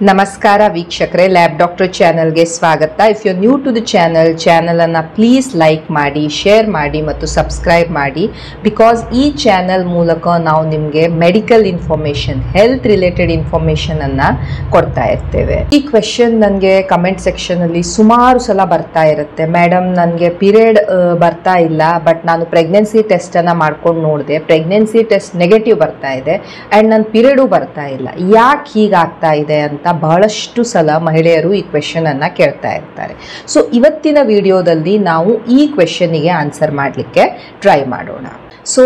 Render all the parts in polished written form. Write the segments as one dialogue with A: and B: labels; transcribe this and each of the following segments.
A: ನಮಸ್ಕಾರ ವೀಕ್ಷಕರೇ, lab doctor ಚಾನೆಲ್ಗೆ ಸ್ವಾಗತ. If you new to the ಚಾನಲನ್ನು ಪ್ಲೀಸ್ ಲೈಕ್ ಮಾಡಿ, ಶೇರ್ ಮಾಡಿ ಮತ್ತು ಸಬ್ಸ್ಕ್ರೈಬ್ ಮಾಡಿ. ಬಿಕಾಸ್ ಈ ಚಾನಲ್ ಮೂಲಕ ನಾವು ನಿಮಗೆ ಮೆಡಿಕಲ್ ಇನ್ಫಾರ್ಮೇಷನ್, ಹೆಲ್ತ್ ರಿಲೇಟೆಡ್ ಇನ್ಫಾರ್ಮೇಷನನ್ನು ಕೊಡ್ತಾ ಇರ್ತೇವೆ. ಈ ಕ್ವೆಶನ್ ನನಗೆ ಕಮೆಂಟ್ ಸೆಕ್ಷನಲ್ಲಿ ಸುಮಾರು ಸಲ ಬರ್ತಾ ಇರುತ್ತೆ. ಮೇಡಮ್, ನನಗೆ ಪೀರಿಯಡ್ ಬರ್ತಾ ಇಲ್ಲ, ಬಟ್ ನಾನು ಪ್ರೆಗ್ನೆನ್ಸಿ ಟೆಸ್ಟನ್ನು ಮಾಡ್ಕೊಂಡು ನೋಡಿದೆ, ಪ್ರೆಗ್ನೆನ್ಸಿ ಟೆಸ್ಟ್ ನೆಗೆಟಿವ್ ಬರ್ತಾ ಇದೆ ಆ್ಯಂಡ್ ನನ್ನ ಪೀರಿಯಡು ಬರ್ತಾ ಇಲ್ಲ, ಯಾಕೆ ಹೀಗಾಗ್ತಾ ಇದೆ ಅಂತ ಬಹಳಷ್ಟು ಸಲ ಮಹಿಳೆಯರು ಈ ಕ್ವೆಶನ್ ಅನ್ನ ಕೇಳ್ತಾ ಇರ್ತಾರೆ. ಸೊ ಇವತ್ತಿನ ವಿಡಿಯೋದಲ್ಲಿ ನಾವು ಈ ಕ್ವೆಶನ್ನಿಗೆ ಆನ್ಸರ್ ಮಾಡಲಿಕ್ಕೆ ಟ್ರೈ ಮಾಡೋಣ. ಸೊ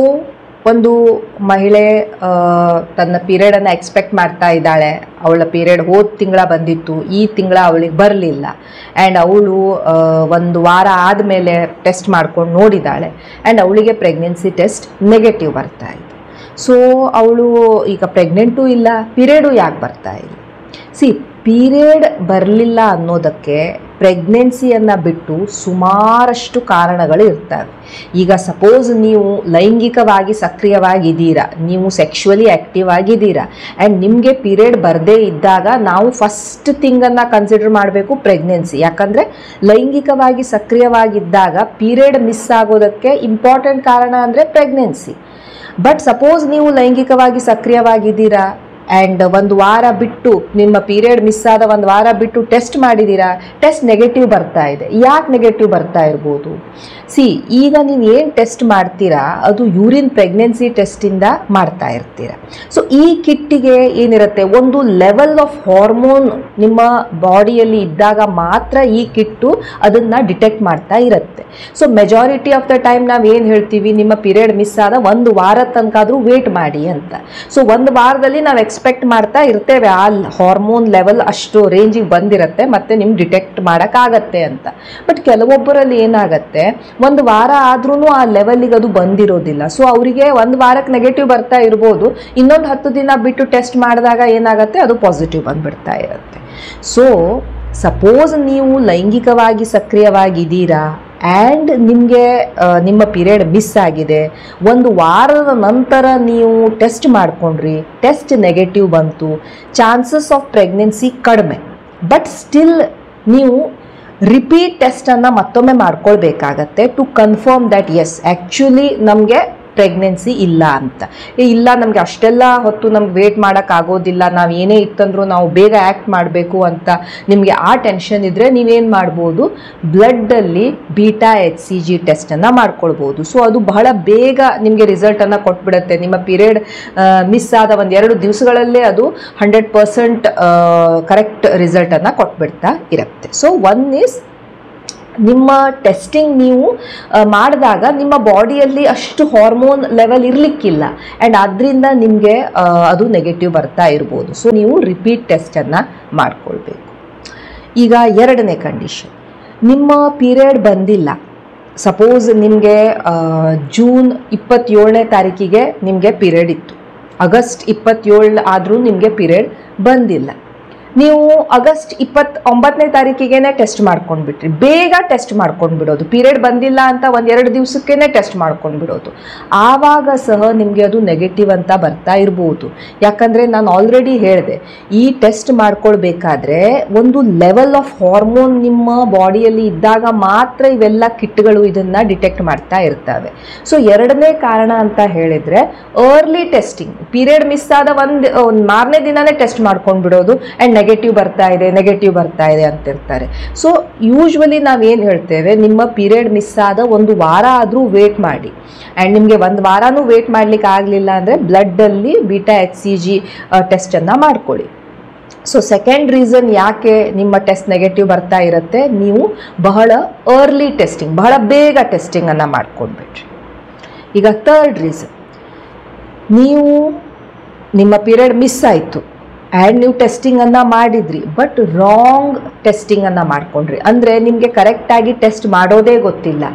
A: ಒಂದು ಮಹಿಳೆ ತನ್ನ ಪೀರಿಯಡನ್ನು ಎಕ್ಸ್ಪೆಕ್ಟ್ ಮಾಡ್ತಾ ಇದ್ದಾಳೆ. ಅವಳ ಪೀರಿಯಡ್ ಹೋದ ತಿಂಗಳ ಬಂದಿತ್ತು, ಈ ತಿಂಗಳ ಅವಳಿಗೆ ಬರಲಿಲ್ಲ ಆ್ಯಂಡ್ ಅವಳು ಒಂದು ವಾರ ಆದಮೇಲೆ ಟೆಸ್ಟ್ ಮಾಡ್ಕೊಂಡು ನೋಡಿದ್ದಾಳೆ ಆ್ಯಂಡ್ ಅವಳಿಗೆ ಪ್ರೆಗ್ನೆನ್ಸಿ ಟೆಸ್ಟ್ ನೆಗೆಟಿವ್ ಬರ್ತಾ ಇದೆ. ಸೊ ಅವಳು ಈಗ ಪ್ರೆಗ್ನೆಂಟೂ ಇಲ್ಲ, ಪೀರಿಯಡು ಯಾಕೆ ಬರ್ತಾ ಇಲ್ಲ? ಪೀರಿಯಡ್ ಬರಲಿಲ್ಲ ಅನ್ನೋದಕ್ಕೆ ಪ್ರೆಗ್ನೆನ್ಸಿಯನ್ನು ಬಿಟ್ಟು ಸುಮಾರಷ್ಟು ಕಾರಣಗಳು ಇರ್ತವೆ. ಈಗ ಸಪೋಸ್ ನೀವು ಲೈಂಗಿಕವಾಗಿ ಸಕ್ರಿಯವಾಗಿದ್ದೀರಾ, ನೀವು ಸೆಕ್ಷುವಲಿ ಆ್ಯಕ್ಟಿವ್ ಆಗಿದ್ದೀರಾ ಆ್ಯಂಡ್ ನಿಮಗೆ ಪೀರಿಯಡ್ ಬರದೇ ಇದ್ದಾಗ ನಾವು ಫಸ್ಟ್ ಥಿಂಗನ್ನು ಕನ್ಸಿಡರ್ ಮಾಡಬೇಕು ಪ್ರೆಗ್ನೆನ್ಸಿ. ಯಾಕಂದರೆ ಲೈಂಗಿಕವಾಗಿ ಸಕ್ರಿಯವಾಗಿದ್ದಾಗ ಪೀರಿಯಡ್ ಮಿಸ್ ಆಗೋದಕ್ಕೆ ಇಂಪಾರ್ಟೆಂಟ್ ಕಾರಣ ಅಂದರೆ ಪ್ರೆಗ್ನೆನ್ಸಿ. ಬಟ್ ಸಪೋಸ್ ನೀವು ಲೈಂಗಿಕವಾಗಿ ಸಕ್ರಿಯವಾಗಿದ್ದೀರಾ ಆ್ಯಂಡ್ ಒಂದು ವಾರ ಬಿಟ್ಟು, ನಿಮ್ಮ ಪೀರಿಯಡ್ ಮಿಸ್ ಆದ ಒಂದು ವಾರ ಬಿಟ್ಟು ಟೆಸ್ಟ್ ಮಾಡಿದ್ದೀರಾ, ಟೆಸ್ಟ್ ನೆಗೆಟಿವ್ ಬರ್ತಾ ಇದೆ. ಯಾಕೆ ನೆಗೆಟಿವ್ ಬರ್ತಾ ಇರ್ಬೋದು? ಈಗ ನೀವು ಏನು ಟೆಸ್ಟ್ ಮಾಡ್ತೀರಾ ಅದು ಯೂರಿನ್ ಪ್ರೆಗ್ನೆನ್ಸಿ ಟೆಸ್ಟಿಂದ ಮಾಡ್ತಾ ಇರ್ತೀರ. ಸೊ ಈ ಕಿಟ್ಟಿಗೆ ಏನಿರುತ್ತೆ, ಒಂದು ಲೆವೆಲ್ ಆಫ್ ಹಾರ್ಮೋನ್ ನಿಮ್ಮ ಬಾಡಿಯಲ್ಲಿ ಇದ್ದಾಗ ಮಾತ್ರ ಈ ಕಿಟ್ಟು ಅದನ್ನು ಡಿಟೆಕ್ಟ್ ಮಾಡ್ತಾ ಇರುತ್ತೆ. So majority of the time ನಾವು ಏನು ಹೇಳ್ತೀವಿ, ನಿಮ್ಮ ಪೀರಿಯಡ್ ಮಿಸ್ ಆದ ಒಂದು ವಾರ ತನಕ ಆದರೂ ವೇಟ್ ಮಾಡಿ ಅಂತ. ಸೊ ಒಂದು ವಾರದಲ್ಲಿ ನಾವು ಎಕ್ಸ್ಪೆಕ್ಟ್ ಮಾಡ್ತಾ ಇರ್ತೇವೆ ಆ ಹಾರ್ಮೋನ್ ಲೆವೆಲ್ ಅಷ್ಟು ರೇಂಜಿಗೆ ಬಂದಿರುತ್ತೆ ಮತ್ತು ನಿಮ್ಗೆ ಡಿಟೆಕ್ಟ್ ಮಾಡೋಕ್ಕಾಗತ್ತೆ ಅಂತ. ಬಟ್ ಕೆಲವೊಬ್ಬರಲ್ಲಿ ಏನಾಗುತ್ತೆ, ಒಂದು ವಾರ ಆದ್ರೂ ಆ ಲೆವೆಲಿಗೆ ಅದು ಬಂದಿರೋದಿಲ್ಲ. ಸೊ ಅವರಿಗೆ ಒಂದು ವಾರಕ್ಕೆ ನೆಗೆಟಿವ್ ಬರ್ತಾ ಇರ್ಬೋದು, ಇನ್ನೊಂದು 10 ದಿನ ಬಿಟ್ಟು ಟೆಸ್ಟ್ ಮಾಡಿದಾಗ ಏನಾಗುತ್ತೆ, ಅದು ಪಾಸಿಟಿವ್ ಬಂದ್ಬಿಡ್ತಾ ಇರುತ್ತೆ. ಸೊ ಸಪೋಸ್ ನೀವು ಲೈಂಗಿಕವಾಗಿ ಸಕ್ರಿಯವಾಗಿದ್ದೀರಾ ಆ್ಯಂಡ್ ನಿಮಗೆ ನಿಮ್ಮ ಪೀರಿಯಡ್ ಮಿಸ್ ಆಗಿದೆ, ಒಂದು ವಾರದ ನಂತರ ನೀವು ಟೆಸ್ಟ್ ಮಾಡ್ಕೊಂಡ್ರಿ, ಟೆಸ್ಟ್ ನೆಗೆಟಿವ್ ಬಂತು, ಚಾನ್ಸಸ್ ಆಫ್ ಪ್ರೆಗ್ನೆನ್ಸಿ ಕಡಿಮೆ. ಬಟ್ ಸ್ಟಿಲ್ ನೀವು ರಿಪೀಟ್ ಟೆಸ್ಟನ್ನು ಮತ್ತೊಮ್ಮೆ ಮಾಡ್ಕೊಳ್ಬೇಕಾಗತ್ತೆ to confirm that yes actually ನಮಗೆ ಪ್ರೆಗ್ನೆನ್ಸಿ ಇಲ್ಲ ಅಂತ. ಇಲ್ಲ, ನಮಗೆ ಅಷ್ಟೆಲ್ಲ ಹೊತ್ತು ನಮ್ಗೆ ವೇಟ್ ಮಾಡೋಕ್ಕಾಗೋದಿಲ್ಲ, ನಾವು ಏನೇ ಇತ್ತಂದ್ರೂ ನಾವು ಬೇಗ ಆ್ಯಕ್ಟ್ ಮಾಡಬೇಕು ಅಂತ ನಿಮಗೆ ಆ ಟೆನ್ಷನ್ ಇದ್ದರೆ ನೀವೇನು ಮಾಡ್ಬೋದು, ಬ್ಲಡ್ಡಲ್ಲಿ ಬೀಟಾ HCG ಟೆಸ್ಟನ್ನು ಮಾಡ್ಕೊಳ್ಬೋದು. ಸೊ ಅದು ಬಹಳ ಬೇಗ ನಿಮಗೆ ರಿಸಲ್ಟನ್ನು ಕೊಟ್ಬಿಡುತ್ತೆ. ನಿಮ್ಮ ಪೀರಿಯಡ್ ಮಿಸ್ ಆದ 1-2 ದಿವಸಗಳಲ್ಲೇ ಅದು 100% ಕರೆಕ್ಟ್ ರಿಸಲ್ಟನ್ನು ಕೊಟ್ಬಿಡ್ತಾ ಇರುತ್ತೆ. ಸೊ ಒನ್ ಈಸ್, ನಿಮ್ಮ ಟೆಸ್ಟಿಂಗ್ ನೀವು ಮಾಡಿದಾಗ ನಿಮ್ಮ ಬಾಡಿಯಲ್ಲಿ ಅಷ್ಟು ಹಾರ್ಮೋನ್ ಲೆವೆಲ್ ಇರಲಿಕ್ಕಿಲ್ಲ ಆ್ಯಂಡ್ ಅದರಿಂದ ನಿಮಗೆ ಅದು ನೆಗೆಟಿವ್ ಬರ್ತಾ ಇರ್ಬೋದು. ಸೊ ನೀವು ರಿಪೀಟ್ ಟೆಸ್ಟನ್ನು ಮಾಡಿಕೊಳ್ಬೇಕು. ಈಗ ಎರಡನೇ ಕಂಡೀಷನ್, ನಿಮ್ಮ ಪೀರಿಯಡ್ ಬಂದಿಲ್ಲ. ಸಪೋಸ್ ನಿಮಗೆ ಜೂನ್ 27ನೇ ತಾರೀಕಿಗೆ ನಿಮಗೆ ಪೀರಿಯಡ್ ಇತ್ತು, ಆಗಸ್ಟ್ 27 ಆದರೂ ನಿಮಗೆ ಪೀರಿಯಡ್ ಬಂದಿಲ್ಲ. ನೀವು ಆಗಸ್ಟ್ 29ನೇ ತಾರೀಕಿಗೆ ಟೆಸ್ಟ್ ಮಾಡ್ಕೊಂಡ್ಬಿಟ್ರಿ, ಬೇಗ ಟೆಸ್ಟ್ ಮಾಡ್ಕೊಂಡ್ಬಿಡೋದು, ಪೀರಿಯಡ್ ಬಂದಿಲ್ಲ ಅಂತ 1-2 ದಿವಸಕ್ಕೇ ಟೆಸ್ಟ್ ಮಾಡ್ಕೊಂಡ್ಬಿಡೋದು. ಆವಾಗ ಸಹ ನಿಮಗೆ ಅದು ನೆಗೆಟಿವ್ ಅಂತ ಬರ್ತಾ ಇರ್ಬೋದು. ಯಾಕಂದರೆ ನಾನು ಆಲ್ರೆಡಿ ಹೇಳಿದೆ, ಈ ಟೆಸ್ಟ್ ಮಾಡ್ಕೊಳ್ಬೇಕಾದ್ರೆ ಒಂದು ಲೆವೆಲ್ ಆಫ್ ಹಾರ್ಮೋನ್ ನಿಮ್ಮ ಬಾಡಿಯಲ್ಲಿ ಇದ್ದಾಗ ಮಾತ್ರ ಇವೆಲ್ಲ ಕಿಟ್ಗಳು ಇದನ್ನು ಡಿಟೆಕ್ಟ್ ಮಾಡ್ತಾ ಇರ್ತವೆ. ಸೊ ಎರಡನೇ ಕಾರಣ ಅಂತ ಹೇಳಿದರೆ ಅರ್ಲಿ ಟೆಸ್ಟಿಂಗ್. ಪೀರಿಯಡ್ ಮಿಸ್ ಆದ ಒಂದು ಮಾರನೇ ದಿನನೇ ಟೆಸ್ಟ್ ಮಾಡ್ಕೊಂಡ್ಬಿಡೋದು ಆ್ಯಂಡ್ ನೆಗೆಟಿವ್ ಬರ್ತಾ ಇದೆ ಅಂತಿರ್ತಾರೆ. ಸೊ ಯೂಶ್ವಲಿ ನಾವೇನು ಹೇಳ್ತೇವೆ, ನಿಮ್ಮ ಪೀರಿಯಡ್ ಮಿಸ್ ಆದ ಒಂದು ವಾರ ಆದರೂ ವೇಟ್ ಮಾಡಿ ಆ್ಯಂಡ್ ನಿಮಗೆ ಒಂದು ವಾರನೂ ವೇಟ್ ಮಾಡಲಿಕ್ಕೆ ಆಗಲಿಲ್ಲ ಅಂದರೆ ಬ್ಲಡ್ಡಲ್ಲಿ ಬೀಟಾ HCG ಟೆಸ್ಟನ್ನು ಮಾಡ್ಕೊಳ್ಳಿ. ಸೊ ಸೆಕೆಂಡ್ ರೀಸನ್ ಯಾಕೆ ನಿಮ್ಮ ಟೆಸ್ಟ್ ನೆಗೆಟಿವ್ ಬರ್ತಾ ಇರುತ್ತೆ, ನೀವು ಬಹಳ ಅರ್ಲಿ ಟೆಸ್ಟಿಂಗ್, ಬಹಳ ಬೇಗ ಟೆಸ್ಟಿಂಗನ್ನು ಮಾಡ್ಕೊಂಡ್ಬಿಟ್ರಿ. ಈಗ ಥರ್ಡ್ ರೀಸನ್, ನೀವು ನಿಮ್ಮ ಪೀರಿಯಡ್ ಮಿಸ್ ಆಯಿತು ಆ್ಯಂಡ್ ನೀವು ಟೆಸ್ಟಿಂಗನ್ನು ಮಾಡಿದ್ರಿ, ಬಟ್ ರಾಂಗ್ ಟೆಸ್ಟಿಂಗನ್ನು ಮಾಡ್ಕೊಂಡ್ರಿ. ಅಂದರೆ ನಿಮಗೆ ಕರೆಕ್ಟಾಗಿ ಟೆಸ್ಟ್ ಮಾಡೋದೇ ಗೊತ್ತಿಲ್ಲ.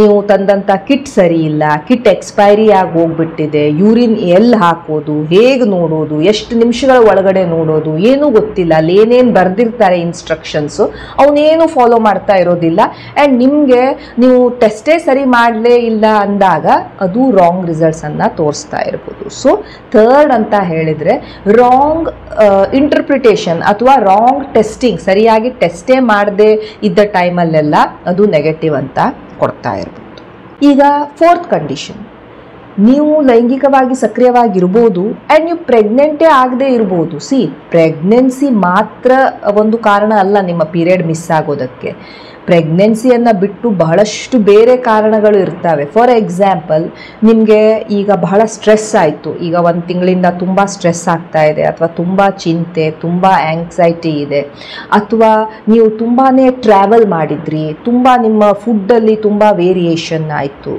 A: ನೀವು ತಂದಂಥ ಕಿಟ್ ಸರಿ ಇಲ್ಲ, ಕಿಟ್ ಎಕ್ಸ್ಪೈರಿ ಆಗಿ ಹೋಗ್ಬಿಟ್ಟಿದೆ, ಯೂರಿನ್ ಎಲ್ಲಿ ಹಾಕೋದು, ಹೇಗೆ ನೋಡೋದು, ಎಷ್ಟು ನಿಮಿಷಗಳ ಒಳಗಡೆ ನೋಡೋದು ಏನೂ ಗೊತ್ತಿಲ್ಲ. ಅಲ್ಲಿ ಏನೇನು ಬರೆದಿರ್ತಾರೆ ಇನ್ಸ್ಟ್ರಕ್ಷನ್ಸು ಅವನೇನು ಫಾಲೋ ಮಾಡ್ತಾ ಇರೋದಿಲ್ಲ. ಆ್ಯಂಡ್ ನಿಮಗೆ ನೀವು ಟೆಸ್ಟೇ ಸರಿ ಮಾಡಲೇ ಇಲ್ಲ ಅಂದಾಗ ಅದು ರಾಂಗ್ ರಿಸಲ್ಟ್ಸನ್ನು ತೋರಿಸ್ತಾ ಇರ್ಬೋದು. ಸೊ ಥರ್ಡ್ ಅಂತ ಹೇಳಿದರೆ ರಾಂಗ್ ಇಂಟರ್ಪ್ರಿಟೇಷನ್ ಅಥವಾ ರಾಂಗ್ ಟೆಸ್ಟಿಂಗ್, ಸರಿಯಾಗಿ ಟೆಸ್ಟೇ ಮಾಡದೇ ಇದ್ದ ಟೈಮಲ್ಲೆಲ್ಲ ಅದು ನೆಗೆಟಿವ್ ಅಂತ ಕೊಡ್ತಾ ಇರ್ಬೋದು. ಈಗ ಫೋರ್ತ್ ಕಂಡೀಷನ್, ನೀವು ಲೈಂಗಿಕವಾಗಿ ಸಕ್ರಿಯವಾಗಿರ್ಬೋದು ಆ್ಯಂಡ್ ನೀವು ಪ್ರೆಗ್ನೆಂಟೇ ಆಗದೆ ಇರ್ಬೋದು. ಪ್ರೆಗ್ನೆನ್ಸಿ ಮಾತ್ರ ಒಂದು ಕಾರಣ ಅಲ್ಲ ನಿಮ್ಮ ಪೀರಿಯಡ್ ಮಿಸ್ ಆಗೋದಕ್ಕೆ. ಪ್ರೆಗ್ನೆನ್ಸಿಯನ್ನು ಬಿಟ್ಟು ಬಹಳಷ್ಟು ಬೇರೆ ಕಾರಣಗಳು ಇರ್ತವೆ. ಫಾರ್ ಎಕ್ಸಾಂಪಲ್, ನಿಮಗೆ ಈಗ ಬಹಳ ಸ್ಟ್ರೆಸ್ ಆಯಿತು, ಈಗ ಒಂದು ತಿಂಗಳಿಂದ ತುಂಬ ಸ್ಟ್ರೆಸ್ ಆಗ್ತಾ ಇದೆ, ಅಥವಾ ತುಂಬ ಚಿಂತೆ, ತುಂಬ ಆ್ಯಂಗ್ಸೈಟಿ ಇದೆ, ಅಥವಾ ನೀವು ತುಂಬಾ ಟ್ರಾವೆಲ್ ಮಾಡಿದ್ರಿ, ತುಂಬ ನಿಮ್ಮ ಫುಡ್ಡಲ್ಲಿ ತುಂಬ ವೇರಿಯೇಷನ್ ಆಯಿತು.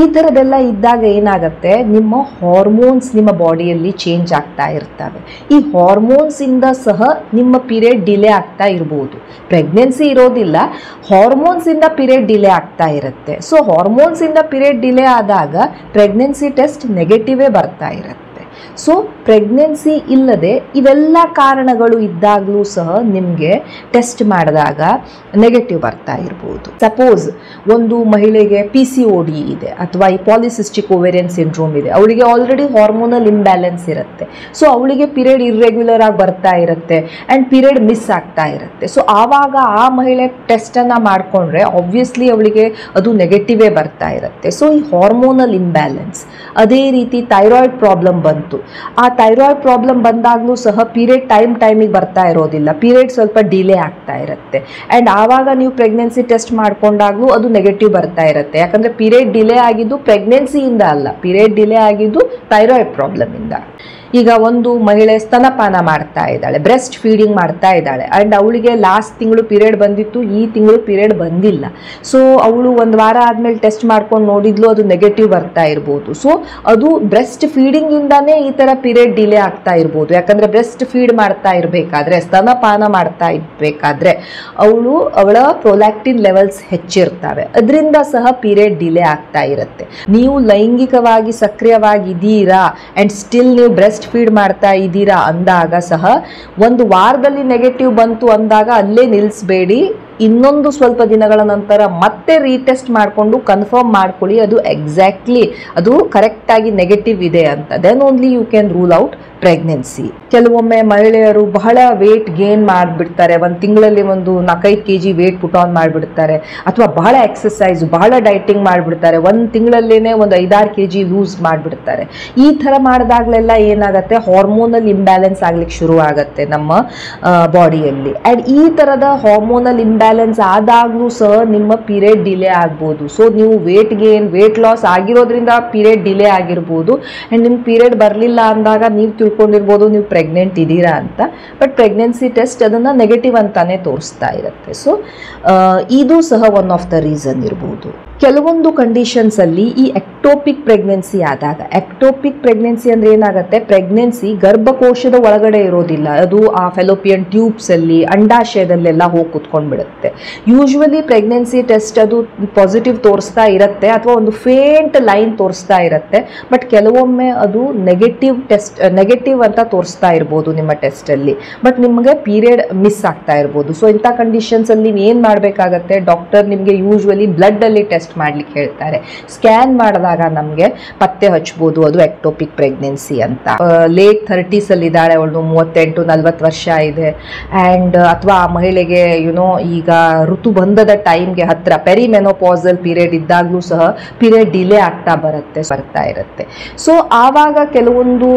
A: ಈ ಥರದ್ದೆಲ್ಲ ಇದ್ದಾಗ ಏನಾಗುತ್ತೆ, ನಿಮ್ಮ ಹಾರ್ಮೋನ್ಸ್ ನಿಮ್ಮ ಬಾಡಿಯಲ್ಲಿ ಚೇಂಜ್ ಆಗ್ತಾ ಇರ್ತವೆ. ಈ ಹಾರ್ಮೋನ್ಸಿಂದ ಸಹ ನಿಮ್ಮ ಪೀರಿಯಡ್ ಡಿಲೇ ಆಗ್ತಾ ಇರ್ಬೋದು. ಪ್ರೆಗ್ನೆನ್ಸಿ ಇರೋದಿಲ್ಲ, ಹಾರ್ಮೋನ್ಸಿಂದ ಪೀರಿಯಡ್ ಡಿಲೇ ಆಗ್ತಾ ಇರುತ್ತೆ. ಸೊ ಹಾರ್ಮೋನ್ಸಿಂದ ಪೀರಿಯಡ್ ಡಿಲೇ ಆದಾಗ ಪ್ರೆಗ್ನೆನ್ಸಿ ಟೆಸ್ಟ್ ನೆಗೆಟಿವೇ ಬರ್ತಾ ಇರುತ್ತೆ. ಸೊ ಪ್ರೆಗ್ನೆನ್ಸಿ ಇಲ್ಲದೆ ಇವೆಲ್ಲ ಕಾರಣಗಳು ಇದ್ದಾಗಲೂ ಸಹ ನಿಮಗೆ ಟೆಸ್ಟ್ ಮಾಡಿದಾಗ ನೆಗೆಟಿವ್ ಬರ್ತಾ ಇರ್ಬೋದು. ಸಪೋಸ್ ಒಂದು ಮಹಿಳೆಗೆ PCOD ಇದೆ ಅಥವಾ ಈ ಪಾಲಿಸಿಸ್ಟಿಕ್ ಓವೇರಿಯನ್ ಸಿಂಡ್ರೋಮ್ ಇದೆ, ಅವಳಿಗೆ ಆಲ್ರೆಡಿ ಹಾರ್ಮೋನಲ್ ಇಂಬ್ಯಾಲೆನ್ಸ್ ಇರುತ್ತೆ. ಸೊ ಅವಳಿಗೆ ಪೀರಿಯಡ್ ಇರ್ರೆಗ್ಯುಲರ್ ಆಗಿ ಬರ್ತಾ ಇರುತ್ತೆ ಆ್ಯಂಡ್ ಪೀರಿಯಡ್ ಮಿಸ್ ಆಗ್ತಾ ಇರುತ್ತೆ. ಸೊ ಆವಾಗ ಆ ಮಹಿಳೆ ಟೆಸ್ಟನ್ನು ಮಾಡಿಕೊಂಡ್ರೆ ಆಬ್ವಿಯಸ್ಲಿ ಅವಳಿಗೆ ಅದು ನೆಗೆಟಿವೇ ಬರ್ತಾ ಇರುತ್ತೆ. ಸೊ ಈ ಹಾರ್ಮೋನಲ್ ಇಂಬ್ಯಾಲೆನ್ಸ್, ಅದೇ ರೀತಿ ಥೈರಾಯ್ಡ್ ಪ್ರಾಬ್ಲಮ್ ಬಂತು, ಆ ಥೈರಾಯ್ಡ್ ಪ್ರಾಬ್ಲಮ್ ಬಂದಾಗಲೂ ಸಹ ಪೀರಿಯಡ್ ಟೈಮಿಗೆ ಬರ್ತಾ ಇರೋದಿಲ್ಲ, ಪೀರಿಯಡ್ ಸ್ವಲ್ಪ ಡಿಲೇ ಆಗ್ತಾ ಇರುತ್ತೆ. ಆ್ಯಂಡ್ ಆವಾಗ ನೀವು ಪ್ರೆಗ್ನೆನ್ಸಿ ಟೆಸ್ಟ್ ಮಾಡ್ಕೊಂಡಾಗಲೂ ಅದು ನೆಗೆಟಿವ್ ಬರ್ತಾ ಇರುತ್ತೆ. ಯಾಕಂದರೆ ಪೀರಿಯಡ್ ಡಿಲೇ ಆಗಿದ್ದು ಪ್ರೆಗ್ನೆನ್ಸಿಯಿಂದ ಅಲ್ಲ, ಪೀರಿಯಡ್ ಡಿಲೇ ಆಗಿದ್ದು ಥೈರಾಯ್ಡ್ ಪ್ರಾಬ್ಲಮಿಂದ. ಈಗ ಒಂದು ಮಹಿಳೆ ಸ್ತನಪಾನ ಮಾಡ್ತಾ ಇದ್ದಾಳೆ, ಬ್ರೆಸ್ಟ್ ಫೀಡಿಂಗ್ ಮಾಡ್ತಾ ಇದ್ದಾಳೆ, ಆ್ಯಂಡ್ ಅವಳಿಗೆ ಲಾಸ್ಟ್ ತಿಂಗಳು ಪೀರಿಯಡ್ ಬಂದಿತ್ತು, ಈ ತಿಂಗಳು ಪೀರಿಯಡ್ ಬಂದಿಲ್ಲ. ಸೊ ಅವಳು ಒಂದು ವಾರ ಆದಮೇಲೆ ಟೆಸ್ಟ್ ಮಾಡ್ಕೊಂಡು ನೋಡಿದ್ಲು, ಅದು ನೆಗೆಟಿವ್ ಬರ್ತಾ ಇರ್ಬೋದು. ಸೊ ಅದು ಬ್ರೆಸ್ಟ್ ಫೀಡಿಂಗಿಂದಾನೇ ಈ ಥರ ಪೀರಿಯಡ್ ಡಿಲೇ ಆಗ್ತಾ ಇರ್ಬೋದು. ಯಾಕಂದರೆ ಬ್ರೆಸ್ಟ್ ಫೀಡ್ ಮಾಡ್ತಾ ಇರಬೇಕಾದ್ರೆ, ಸ್ತನಪಾನ ಮಾಡ್ತಾ ಇರಬೇಕಾದ್ರೆ ಅವಳ ಪ್ರೊಲ್ಯಾಕ್ಟಿನ್ ಲೆವೆಲ್ಸ್ ಹೆಚ್ಚಿರ್ತವೆ, ಅದರಿಂದ ಸಹ ಪೀರಿಯಡ್ ಡಿಲೇ ಆಗ್ತಾ ಇರುತ್ತೆ. ನೀವು ಲೈಂಗಿಕವಾಗಿ ಸಕ್ರಿಯವಾಗಿದ್ದೀರಾ ಆ್ಯಂಡ್ ಸ್ಟಿಲ್ ನೀವು ಬ್ರೆಸ್ಟ್ ಫೀಡ್ ಮಾಡ್ತಾ ಇದ್ದೀರಾ ಅಂದಾಗ ಸಹ ಒಂದು ವಾರದಲ್ಲಿ ನೆಗೆಟಿವ್ ಬಂತು ಅಂದಾಗ ಅಲ್ಲೇ ನಿಲ್ಲಿಸಬೇಡಿ. ಇನ್ನೊಂದು ಸ್ವಲ್ಪ ದಿನಗಳ ನಂತರ ಮತ್ತೆ ರೀಟೆಸ್ಟ್ ಮಾಡಿಕೊಂಡು ಕನ್ಫರ್ಮ್ ಮಾಡ್ಕೊಳ್ಳಿ ಅದು ಎಕ್ಸಾಕ್ಟ್ಲಿ ಅದು ಕರೆಕ್ಟಾಗಿ ನೆಗೆಟಿವ್ ಇದೆ ಅಂತ. Then only you can rule out pregnancy. ಕೆಲವೊಮ್ಮೆ ಮಹಿಳೆಯರು ಬಹಳ ವೇಟ್ ಗೇನ್ ಮಾಡಿಬಿಡ್ತಾರೆ, ಒಂದು ತಿಂಗಳಲ್ಲಿ ಒಂದು 4-5 kg ವೇಟ್ ಪುಟ್ ಆನ್ ಮಾಡಿಬಿಡ್ತಾರೆ, ಅಥವಾ ಬಹಳ ಎಕ್ಸಸೈಸು ಬಹಳ ಡೈಟಿಂಗ್ ಮಾಡಿಬಿಡ್ತಾರೆ, ಒಂದು ತಿಂಗಳಲ್ಲೇ ಒಂದು 5-6 kg ಲೂಸ್ ಮಾಡಿಬಿಡ್ತಾರೆ. ಈ ಥರ ಮಾಡಿದಾಗಲೆಲ್ಲ ಏನಾಗುತ್ತೆ, ಹಾರ್ಮೋನಲ್ ಇಂಬ್ಯಾಲೆನ್ಸ್ ಆಗ್ಲಿಕ್ಕೆ ಶುರು ಆಗುತ್ತೆ ನಮ್ಮ ಬಾಡಿಯಲ್ಲಿ. ಆ್ಯಂಡ್ ಈ ಥರದ ಹಾರ್ಮೋನಲ್ ಇಂಬ್ಯಾಲೆನ್ಸ್ ಆದಾಗಲೂ ಸಹ ನಿಮ್ಮ ಪೀರಿಯಡ್ ಡಿಲೇ ಆಗ್ಬೋದು. ಸೊ ನೀವು ವೇಟ್ ಲಾಸ್ ಆಗಿರೋದ್ರಿಂದ ಪೀರಿಯಡ್ ಡಿಲೇ ಆಗಿರ್ಬೋದು. ಆ್ಯಂಡ್ ನಿಮ್ಮ ಪೀರಿಯಡ್ ಬರಲಿಲ್ಲ ಅಂದಾಗ ನೀವು ತಿಳ್ಕೊಂಡಿರ್ಬೋದು ನೀವು ಪ್ರೆಗ್ನೆಂಟ್ ಇದ್ದೀರಾ ಅಂತ, ಬಟ್ ಪ್ರೆಗ್ನೆನ್ಸಿ ಟೆಸ್ಟ್ ಅದನ್ನು ನೆಗೆಟಿವ್ ಅಂತಾನೆ ತೋರಿಸ್ತಾ ಇರುತ್ತೆ. ಸೊ ಇದು ಸಹ ಒನ್ ಆಫ್ ದ ರೀಸನ್ ಇರ್ಬೋದು. ಕೆಲವೊಂದು ಕಂಡೀಷನ್ಸಲ್ಲಿ ಈ ಎಕ್ಟೋಪಿಕ್ ಪ್ರೆಗ್ನೆನ್ಸಿ ಆದಾಗ, ಎಕ್ಟೋಪಿಕ್ ಪ್ರೆಗ್ನೆನ್ಸಿ ಅಂದರೆ ಏನಾಗುತ್ತೆ, ಪ್ರೆಗ್ನೆನ್ಸಿ ಗರ್ಭಕೋಶದ ಒಳಗಡೆ ಇರೋದಿಲ್ಲ, ಅದು ಆ ಫೆಲೋಪಿಯನ್ ಟ್ಯೂಬ್ಸಲ್ಲಿ ಅಂಡಾಶಯದಲ್ಲೆಲ್ಲ ಹೋಗಿ ಕುತ್ಕೊಂಡ್ಬಿಡುತ್ತೆ. ಯೂಶ್ವಲಿ ಪ್ರೆಗ್ನೆನ್ಸಿ ಟೆಸ್ಟ್ ಅದು ಪಾಸಿಟಿವ್ ತೋರಿಸ್ತಾ ಇರುತ್ತೆ ಅಥವಾ ಒಂದು ಫೇಂಟ್ ಲೈನ್ ತೋರಿಸ್ತಾ ಇರುತ್ತೆ, ಬಟ್ ಕೆಲವೊಮ್ಮೆ ಅದು ನೆಗೆಟಿವ್ ಅಂತ ತೋರಿಸ್ತಾ ಇರ್ಬೋದು ನಿಮ್ಮ ಟೆಸ್ಟಲ್ಲಿ, ಬಟ್ ನಿಮಗೆ ಪೀರಿಯಡ್ ಮಿಸ್ ಆಗ್ತಾ ಇರ್ಬೋದು. ಸೊ ಇಂಥ ಕಂಡೀಷನ್ಸಲ್ಲಿ ನೀವು ಏನು ಮಾಡಬೇಕಾಗತ್ತೆ, ಡಾಕ್ಟರ್ ನಿಮಗೆ ಯೂಶ್ವಲಿ ಬ್ಲಡ್ಡಲ್ಲಿ ಟೆಸ್ಟ್ ಮಾಡ್ಲಿಕ್ಕೆ ಹೇಳ್ತಾರೆ. ಸ್ಕ್ಯಾನ್ ಮಾಡಿದಾಗ ನಮಗೆ ಪತ್ತೆ ಹಚ್ಬೋದು ಅದು ಎಕ್ಟೋಪಿಕ್ ಪ್ರೆಗ್ನೆನ್ಸಿ ಅಂತ. ಲೇಟ್ 30s ಅಲ್ಲಿ ಇದ್ದಾಳೆ, ಅವಳು 38-40 ವರ್ಷ ಇದೆ, ಆ್ಯಂಡ್ ಅಥವಾ ಆ ಮಹಿಳೆಗೆ ಈಗ ಋತುಬಂಧದ ಟೈಮ್ಗೆ ಹತ್ರ ಪೆರಿಮೆನೋಪಾಸಲ್ ಪೀರಿಯಡ್ ಇದ್ದಾಗಲೂ ಸಹ ಪೀರಿಯಡ್ ಡಿಲೇ ಆಗ್ತಾ ಬರ್ತಾ ಇರುತ್ತೆ. ಸೊ ಆವಾಗ ಕೆಲವೊಂದು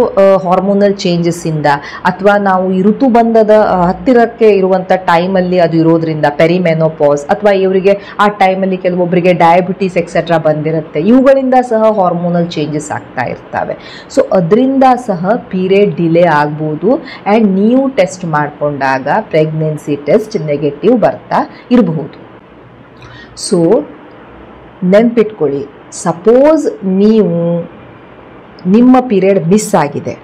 A: ಹಾರ್ಮೋನಲ್ ಚೇಂಜಸ್ ಇಂದ ಅಥವಾ ನಾವು ಈ ಋತುಬಂಧದ ಹತ್ತಿರಕ್ಕೆ ಇರುವಂಥ ಟೈಮಲ್ಲಿ ಅದು ಇರೋದ್ರಿಂದ ಪೆರಿಮೆನೋಪಾಸ್, ಅಥವಾ ಇವರಿಗೆ ಆ ಟೈಮಲ್ಲಿ ಕೆಲವೊಬ್ಬರಿಗೆ ಡಯಾಬಿಟೀಸ್ ಎಕ್ಸೆಟ್ರಾ ಬಂದಿರುತ್ತೆ, ಇವುಗಳಿಂದ ಸಹ ಹಾರ್ಮೋನಲ್ ಚೇಂಜಸ್ ಆಗ್ತಾ ಇರ್ತವೆ. ಸೊ ಅದರಿಂದ ಸಹ ಪೀರಿಯಡ್ ಡಿಲೇ ಆಗ್ಬೋದು. ಆ್ಯಂಡ್ ನೀವು ಟೆಸ್ಟ್ ಮಾಡಿಕೊಂಡಾಗ ಪ್ರೆಗ್ನೆನ್ಸಿ ಟೆಸ್ಟ್ ನೆಗೆಟಿವ್ ಬರ್ತಾ ಇರಬಹುದು. ಸೊ ನೆನ್ಪಿಟ್ಕೊಳ್ಳಿ, ಸಪೋಸ್ ನಿಮ್ಮ ಪೀರಿಯಡ್ ಮಿಸ್ ಆಗಿದೆ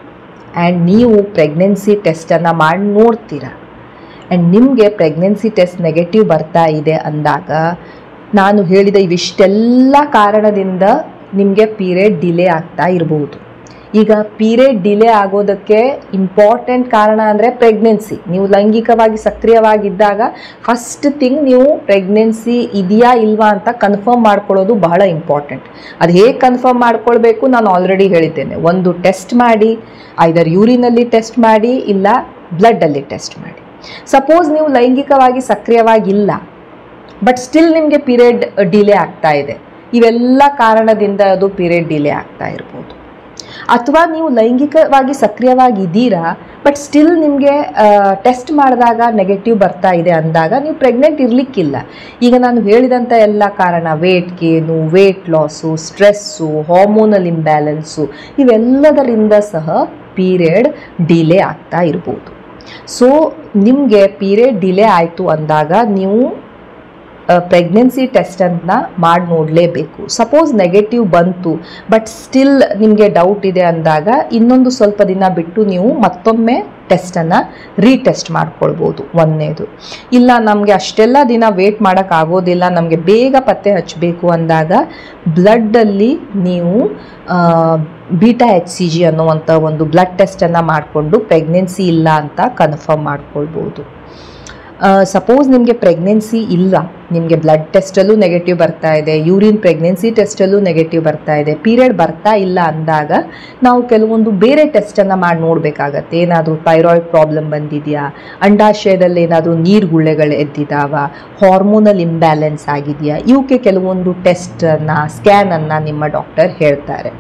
A: ಆ್ಯಂಡ್ ನೀವು ಪ್ರೆಗ್ನೆನ್ಸಿ ಟೆಸ್ಟನ್ನು ಮಾಡಿ ನೋಡ್ತೀರಾ ಆ್ಯಂಡ್ ನಿಮಗೆ ಪ್ರೆಗ್ನೆನ್ಸಿ ಟೆಸ್ಟ್ ನೆಗೆಟಿವ್ ಬರ್ತಾ ಇದೆ ಅಂದಾಗ ನಾನು ಹೇಳಿದ ಇವಿಷ್ಟೆಲ್ಲ ಕಾರಣದಿಂದ ನಿಮಗೆ ಪೀರಿಯಡ್ ಡಿಲೇ ಆಗ್ತಾ ಇರಬಹುದು. ಈಗ ಪೀರಿಯಡ್ ಡಿಲೇ ಆಗೋದಕ್ಕೆ ಇಂಪಾರ್ಟೆಂಟ್ ಕಾರಣ ಅಂದರೆ ಪ್ರೆಗ್ನೆನ್ಸಿ. ನೀವು ಲೈಂಗಿಕವಾಗಿ ಸಕ್ರಿಯವಾಗಿದ್ದಾಗ ಫಸ್ಟ್ ಥಿಂಗ್ ನೀವು ಪ್ರೆಗ್ನೆನ್ಸಿ ಇದೆಯಾ ಇಲ್ವಾ ಅಂತ ಕನ್ಫರ್ಮ್ ಮಾಡ್ಕೊಳ್ಳೋದು ಬಹಳ ಇಂಪಾರ್ಟೆಂಟ್. ಅದು ಹೇಗೆ ಕನ್ಫರ್ಮ್ ಮಾಡ್ಕೊಳ್ಬೇಕು ನಾನು ಆಲ್ರೆಡಿ ಹೇಳಿದ್ದೇನೆ. ಒಂದು ಟೆಸ್ಟ್ ಮಾಡಿ, ಐದರ್ ಯೂರಿನಲ್ಲಿ ಟೆಸ್ಟ್ ಮಾಡಿ ಇಲ್ಲ ಬ್ಲಡ್ಡಲ್ಲಿ ಟೆಸ್ಟ್ ಮಾಡಿ. ಸಪೋಸ್ ನೀವು ಲೈಂಗಿಕವಾಗಿ ಸಕ್ರಿಯವಾಗಿಲ್ಲ ಬಟ್ ಸ್ಟಿಲ್ ನಿಮಗೆ ಪೀರಿಯಡ್ ಡಿಲೇ ಆಗ್ತಾ ಇದೆ, ಇವೆಲ್ಲ ಕಾರಣದಿಂದ ಅದು ಪೀರಿಯಡ್ ಡಿಲೇ ಆಗ್ತಾ ಇರ್ಬೋದು. ಅಥವಾ ನೀವು ಲೈಂಗಿಕವಾಗಿ ಸಕ್ರಿಯವಾಗಿದ್ದೀರಾ ಬಟ್ ಸ್ಟಿಲ್ ನಿಮಗೆ ಟೆಸ್ಟ್ ಮಾಡಿದಾಗ ನೆಗೆಟಿವ್ ಬರ್ತಾ ಇದೆ ಅಂದಾಗ ನೀವು ಪ್ರೆಗ್ನೆಂಟ್ ಇರಲಿಕ್ಕಿಲ್ಲ. ಈಗ ನಾನು ಹೇಳಿದಂಥ ಎಲ್ಲ ಕಾರಣ, weight gain, weight loss, stress, hormonal imbalance, ಇವೆಲ್ಲದರಿಂದ ಸಹ ಪೀರಿಯಡ್ ಡಿಲೇ ಆಗ್ತಾ ಇರ್ಬೋದು. ಸೊ ನಿಮಗೆ ಪೀರಿಯಡ್ ಡಿಲೇ ಆಯಿತು ಅಂದಾಗ ನೀವು ಪ್ರೆಗ್ನೆನ್ಸಿ ಟೆಸ್ಟನ್ನು ಮಾಡಿ ನೋಡಲೇಬೇಕು. ಸಪೋಸ್ ನೆಗೆಟಿವ್ ಬಂತು ಬಟ್ ಸ್ಟಿಲ್ ನಿಮಗೆ ಡೌಟ್ ಇದೆ ಅಂದಾಗ ಇನ್ನೊಂದು ಸ್ವಲ್ಪ ದಿನ ಬಿಟ್ಟು ನೀವು ಮತ್ತೊಮ್ಮೆ ಟೆಸ್ಟನ್ನು ರೀಟೆಸ್ಟ್ ಮಾಡ್ಕೊಳ್ಬೋದು. ಒಂದನೇದು. ಇಲ್ಲ ನಮಗೆ ಅಷ್ಟೆಲ್ಲ ದಿನ ವೇಟ್ ಮಾಡೋಕ್ಕಾಗೋದಿಲ್ಲ, ನಮಗೆ ಬೇಗ ಪತ್ತೆ ಹಚ್ಚಬೇಕು ಅಂದಾಗ ಬ್ಲಡ್ಡಲ್ಲಿ ನೀವು ಬೀಟಾ HCG ಅನ್ನುವಂಥ ಒಂದು ಬ್ಲಡ್ ಟೆಸ್ಟನ್ನು ಮಾಡಿಕೊಂಡು ಪ್ರೆಗ್ನೆನ್ಸಿ ಇಲ್ಲ ಅಂತ ಕನ್ಫರ್ಮ್ ಮಾಡ್ಕೊಳ್ಬೋದು. ಸಪೋಸ್ ನಿಮಗೆ ಪ್ರೆಗ್ನೆನ್ಸಿ ಇಲ್ಲ, ನಿಮಗೆ ಬ್ಲಡ್ ಟೆಸ್ಟಲ್ಲೂ ನೆಗೆಟಿವ್ ಬರ್ತಾ ಇದೆ, ಯೂರಿನ್ ಪ್ರೆಗ್ನೆನ್ಸಿ ಟೆಸ್ಟಲ್ಲೂ ನೆಗೆಟಿವ್ ಬರ್ತಾ ಇದೆ, ಪೀರಿಯಡ್ ಬರ್ತಾ ಇಲ್ಲ ಅಂದಾಗ ನಾವು ಕೆಲವೊಂದು ಬೇರೆ ಟೆಸ್ಟನ್ನು ಮಾಡಿ ನೋಡಬೇಕಾಗತ್ತೆ. ಏನಾದರೂ ಥೈರಾಯ್ಡ್ ಪ್ರಾಬ್ಲಮ್ ಬಂದಿದೆಯಾ, ಅಂಡಾಶಯದಲ್ಲಿ ಏನಾದರೂ ನೀರುಗುಳ್ಳೆಗಳು ಎದ್ದಿದ್ದಾವ, ಹಾರ್ಮೋನಲ್ ಇಂಬ್ಯಾಲೆನ್ಸ್ ಆಗಿದೆಯಾ, ಇವಕ್ಕೆ ಕೆಲವೊಂದು ಟೆಸ್ಟನ್ನು ಸ್ಕ್ಯಾನನ್ನು ನಿಮ್ಮ ಡಾಕ್ಟರ್ ಹೇಳ್ತಾರೆ.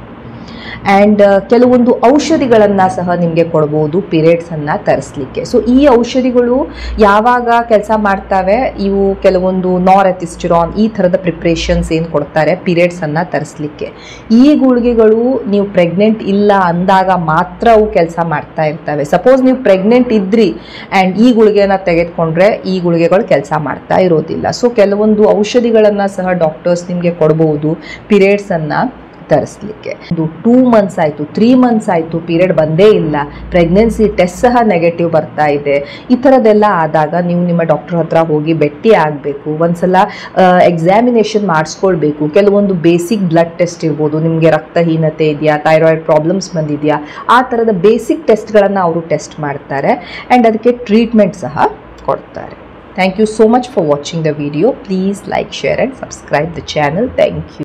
A: ಆ್ಯಂಡ್ ಕೆಲವೊಂದು ಔಷಧಿಗಳನ್ನು ಸಹ ನಿಮಗೆ ಕೊಡ್ಬೋದು ಪೀರಿಯಡ್ಸನ್ನು ತರಿಸ್ಲಿಕ್ಕೆ. ಸೊ ಈ ಔಷಧಿಗಳು ಯಾವಾಗ ಕೆಲಸ ಮಾಡ್ತವೆ, ಇವು ಕೆಲವೊಂದು ನಾರೆಥಿಸ್ಟಿರಾನ್ ಈ ಥರದ ಪ್ರಿಪ್ರೇಷನ್ಸ್ ಏನು ಕೊಡ್ತಾರೆ ಪೀರಿಯಡ್ಸನ್ನು ತರಿಸ್ಲಿಕ್ಕೆ. ಈ ಗುಳಿಗೆಗಳು ನೀವು ಪ್ರೆಗ್ನೆಂಟ್ ಇಲ್ಲ ಅಂದಾಗ ಮಾತ್ರ ಅವು ಕೆಲಸ ಮಾಡ್ತಾ ಇರ್ತವೆ. ಸಪೋಸ್ ನೀವು ಪ್ರೆಗ್ನೆಂಟ್ ಇದ್ರಿ ಆ್ಯಂಡ್ ಈ ಗುಳಿಗೆನ ತೆಗೆದುಕೊಂಡ್ರೆ ಈ ಗುಳಿಗೆಗಳು ಕೆಲಸ ಮಾಡ್ತಾ ಇರೋದಿಲ್ಲ. ಸೊ ಕೆಲವೊಂದು ಔಷಧಿಗಳನ್ನು ಸಹ ಡಾಕ್ಟರ್ಸ್ ನಿಮಗೆ ಕೊಡ್ಬೋದು ಪೀರಿಯಡ್ಸನ್ನು ತರಿಸ್ಲಿಕ್ಕೆ. ಇದು 2 months ಆಯಿತು, 3 months ಆಯಿತು, ಪೀರಿಯಡ್ ಬಂದೇ ಇಲ್ಲ, ಪ್ರೆಗ್ನೆನ್ಸಿ ಟೆಸ್ಟ್ ಸಹ ನೆಗೆಟಿವ್ ಬರ್ತಾ ಇದೆ, ಈ ಥರದ್ದೆಲ್ಲ ಆದಾಗ ನೀವು ನಿಮ್ಮ ಡಾಕ್ಟರ್ ಹತ್ರ ಹೋಗಿ ಭೇಟಿ ಆಗಬೇಕು. ಒಂದ್ಸಲ ಎಕ್ಸಾಮಿನೇಷನ್ ಮಾಡಿಸ್ಕೊಳ್ಬೇಕು. ಕೆಲವೊಂದು ಬೇಸಿಕ್ ಬ್ಲಡ್ ಟೆಸ್ಟ್ ಇರ್ಬೋದು, ನಿಮಗೆ ರಕ್ತಹೀನತೆ ಇದೆಯಾ, ಥೈರಾಯ್ಡ್ ಪ್ರಾಬ್ಲಮ್ಸ್ ಬಂದಿದೆಯಾ, ಆ ಥರದ ಬೇಸಿಕ್ ಟೆಸ್ಟ್ಗಳನ್ನು ಅವರು ಟೆಸ್ಟ್ ಮಾಡ್ತಾರೆ ಆ್ಯಂಡ್ ಅದಕ್ಕೆ ಟ್ರೀಟ್ಮೆಂಟ್ ಸಹ ಕೊಡ್ತಾರೆ. Thank you so much for watching the video. Please like, share and subscribe the channel. Thank you.